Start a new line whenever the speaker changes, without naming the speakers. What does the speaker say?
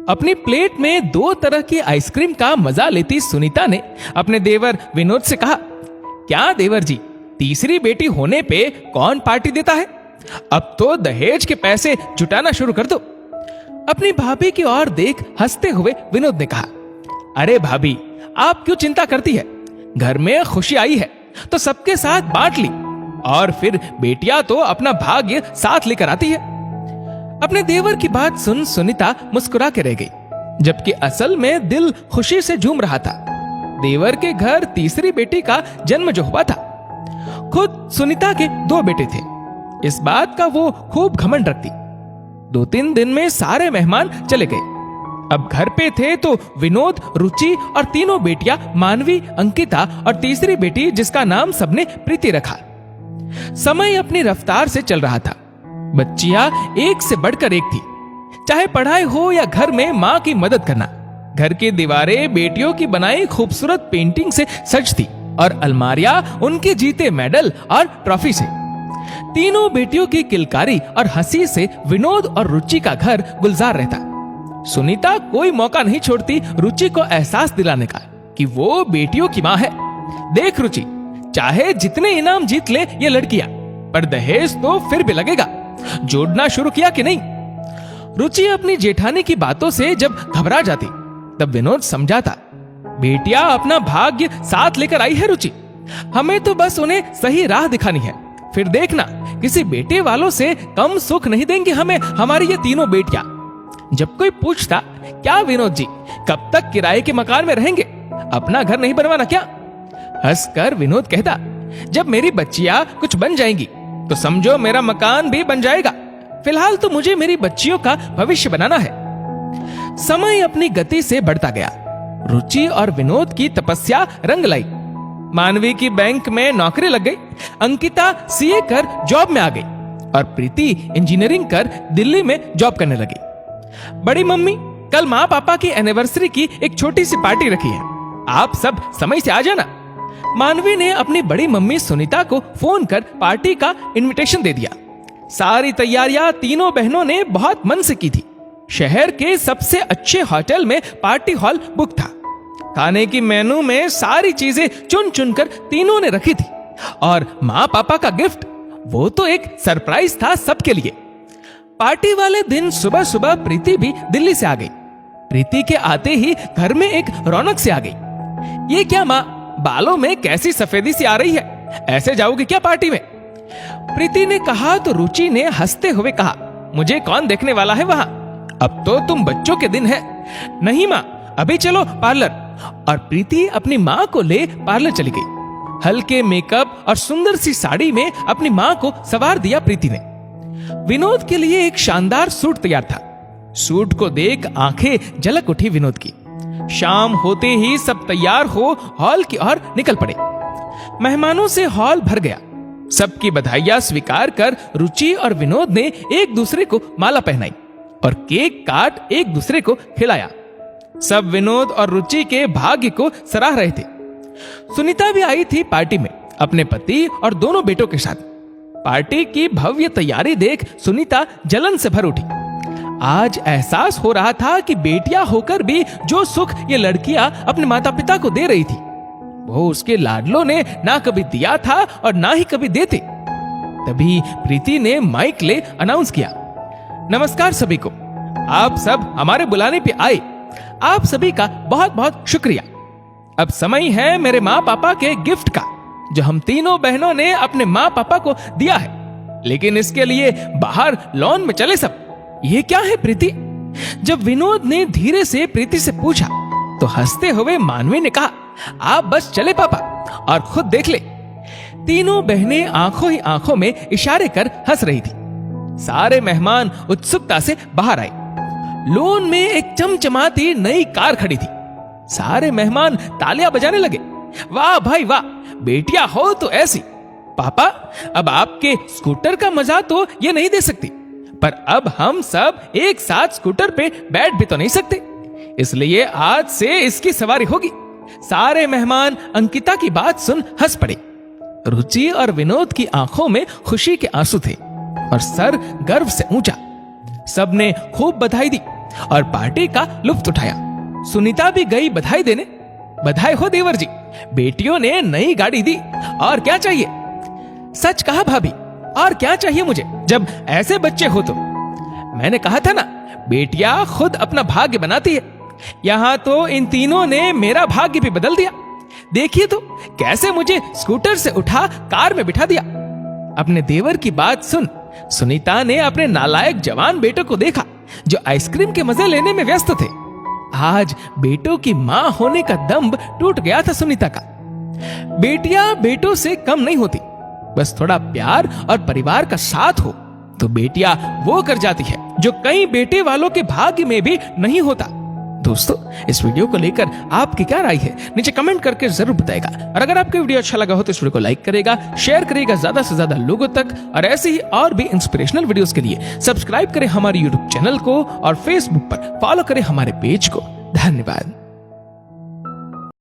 अपनी प्लेट में 2 तरह की आइसक्रीम का मजा लेती सुनीता ने अपने देवर विनोद से कहा, क्या देवर जी, तीसरी बेटी होने पे कौन पार्टी देता है? अब तो दहेज के पैसे जुटाना शुरू कर दो। अपनी भाभी की ओर देख हंसते हुए विनोद ने कहा, अरे भाभी, आप क्यों चिंता करती है? घर में खुशी आई है तो सबके साथ बांट ली, और फिर बेटियां तो अपना भाग्य साथ लेकर आती है। अपने देवर की बात सुन सुनीता मुस्कुरा के रह गई, जबकि असल में दिल खुशी से झूम रहा था। देवर के घर तीसरी बेटी का जन्म जो हुआ था। खुद सुनीता के 2 बेटे थे, इस बात का वो खूब घमंड रखती। 2-3 दिन में सारे मेहमान चले गए। अब घर पे थे तो विनोद, रुचि और तीनों बेटियां मानवी, अंकिता और तीसरी बेटी जिसका नाम सबने प्रीति रखा। समय अपनी रफ्तार से चल रहा था। बच्चियां एक से बढ़कर एक थी, चाहे पढ़ाई हो या घर में मां की मदद करना। घर की दीवारें बेटियों की बनाई खूबसूरत पेंटिंग से सज थी और अलमारियां उनके जीते मेडल और ट्रॉफी से। तीनों बेटियों की किलकारी और हंसी से विनोद और रुचि का घर गुलजार रहता। सुनीता कोई मौका नहीं छोड़ती रुचि को एहसास दिलाने का कि वो बेटियों की मां है। देख रुचि, चाहे जितने इनाम जीत ले ये लड़कियां, पर दहेज तो फिर भी लगेगा। जोड़ना शुरू किया कि नहीं? रुचि अपनी जेठानी की बातों से जब घबरा जाती तब विनोद समझाता, बेटियां अपना भाग्य साथ लेकर आई है रुचि, हमें तो बस उन्हें सही राह दिखानी है। फिर देखना, किसी बेटे वालों से कम सुख नहीं देंगे हमें हमारी ये तीनों बेटियां। जब कोई पूछता, क्या विनोद जी, कब तक किराए के मकान में रहेंगे? अपना घर नहीं बनवाना क्या? हंसकर विनोद कहता, जब मेरी बच्चियां कुछ बन जाएंगी तो समझो मेरा मकान भी बन जाएगा। फिलहाल तो मुझे मेरी बच्चियों का भविष्य बनाना है। समय अपनी गति से बढ़ता गया। रुचि और विनोद की तपस्या रंग लाई। मानवी की बैंक में नौकरी लग गई, अंकिता सीए कर जॉब में आ गई और प्रीति इंजीनियरिंग कर दिल्ली में जॉब करने लगी। बड़ी मम्मी, कल माँ पापा की एनिवर्सरी की एक छोटी सी पार्टी रखी है, आप सब समय से आ जाना। मानवी ने अपनी बड़ी मम्मी सुनीता को फोन कर पार्टी का इनविटेशन दे दिया। सारी तैयारियां तीनों बहनों ने बहुत मन से की थी। शहर के सबसे अच्छे होटल में पार्टी हॉल बुक था। खाने की मेनू में सारी चीजें चुन चुनकर तीनों ने रखी थी, और माँ पापा का गिफ्ट, वो तो एक सरप्राइज था सबके लिए। पार्टी वाले दिन सुबह सुबह प्रीति भी दिल्ली से आ गई। प्रीति के आते ही घर में एक रौनक से आ गई। ये क्या माँ, बालों में कैसी सफेदी सी आ रही है, ऐसे जाओगे क्या पार्टी में? प्रीति ने कहा तो रुचि ने हंसते हुए कहा, मुझे कौन देखने वाला है वहां, अब तो तुम बच्चों के दिन है। नहीं माँ, अभी चलो पार्लर। और प्रीति अपनी माँ को ले पार्लर चली गई। हल्के मेकअप और सुंदर सी साड़ी में अपनी माँ को सवार दिया प्रीति ने। विनोद के लिए एक शानदार सूट तैयार था। सूट को देख आंखें झलक उठी विनोद की। शाम होते ही सब तैयार हो हॉल की ओर निकल पड़े। मेहमानों से हॉल भर गया। सबकी बधाइयां स्वीकार कर रुचि और विनोद ने एक दूसरे को माला पहनाई और केक काट एक दूसरे को खिलाया। सब विनोद और रुचि के भाग्य को सराह रहे थे। सुनीता भी आई थी पार्टी में अपने पति और दोनों बेटों के साथ। पार्टी की भव्य तैयारी देख सुनीता जलन से भर उठी। आज एहसास हो रहा था कि बेटियां होकर भी जो सुख ये लड़कियां अपने माता पिता को दे रही थी, वो उसके लाडलों ने ना कभी दिया था और ना ही कभी देते। तभी प्रीति ने माइक ले अनाउंस किया, नमस्कार सभी को, आप सब हमारे बुलाने पे आए, आप सभी का बहुत बहुत शुक्रिया। अब समय है मेरे माँ पापा के गिफ्ट का, जो हम तीनों बहनों ने अपने माँ पापा को दिया है। लेकिन इसके लिए बाहर लॉन में चले सब। ये क्या है प्रीति? जब विनोद ने धीरे से प्रीति से पूछा तो हंसते हुए मानवी ने कहा, आप बस चले पापा और खुद देख ले। तीनों बहनें आंखों ही आंखों में इशारे कर हंस रही थी। सारे मेहमान उत्सुकता से बाहर आए। लॉन में एक चमचमाती नई कार खड़ी थी। सारे मेहमान तालियां बजाने लगे। वाह भाई वाह, बेटियां हो तो ऐसी। पापा, अब आपके स्कूटर का मजा तो ये नहीं दे सकती, पर अब हम सब एक साथ स्कूटर पे बैठ भी तो नहीं सकते, इसलिए आज से इसकी सवारी होगी। सारे मेहमान अंकिता की बात सुन हंस पड़े। रुचि और विनोद की आंखों में खुशी के आंसू थे और सर गर्व से ऊंचा। सबने खूब बधाई दी और पार्टी का लुत्फ उठाया। सुनीता भी गई बधाई देने। बधाई हो देवर जी, बेटियों ने नई गाड़ी दी, और क्या चाहिए? सच कहा भाभी, और क्या चाहिए मुझे जब ऐसे बच्चे हो तो। मैंने कहा था ना, बेटियां खुद अपना भाग्य बनाती है। यहां तो इन तीनों ने मेरा भाग्य भी बदल दिया। देखिए तो कैसे मुझे स्कूटर से उठा कार में बिठा दिया। अपने देवर की बात सुन सुनीता ने अपने नालायक जवान बेटों को देखा जो आइसक्रीम के मजे लेने में व्यस्त थे। आज बेटों की मां होने का दम्भ टूट गया था सुनीता का। बेटियां बेटों से कम नहीं होती, बस थोड़ा प्यार और परिवार का साथ हो तो बेटियां वो कर जाती है जो कई बेटे वालों के भाग्य में भी नहीं होता। दोस्तों, इस वीडियो को लेकर आपकी क्या राय है नीचे कमेंट करके जरूर बताएगा। और अगर आपको वीडियो अच्छा लगा हो तो इस वीडियो को लाइक करेगा, शेयर करेगा ज्यादा से ज्यादा लोगों तक। और ऐसे ही और भी इंस्पिरेशनल वीडियोस के लिए सब्सक्राइब करें हमारे यूट्यूब चैनल को और फेसबुक पर फॉलो करें हमारे पेज को। धन्यवाद।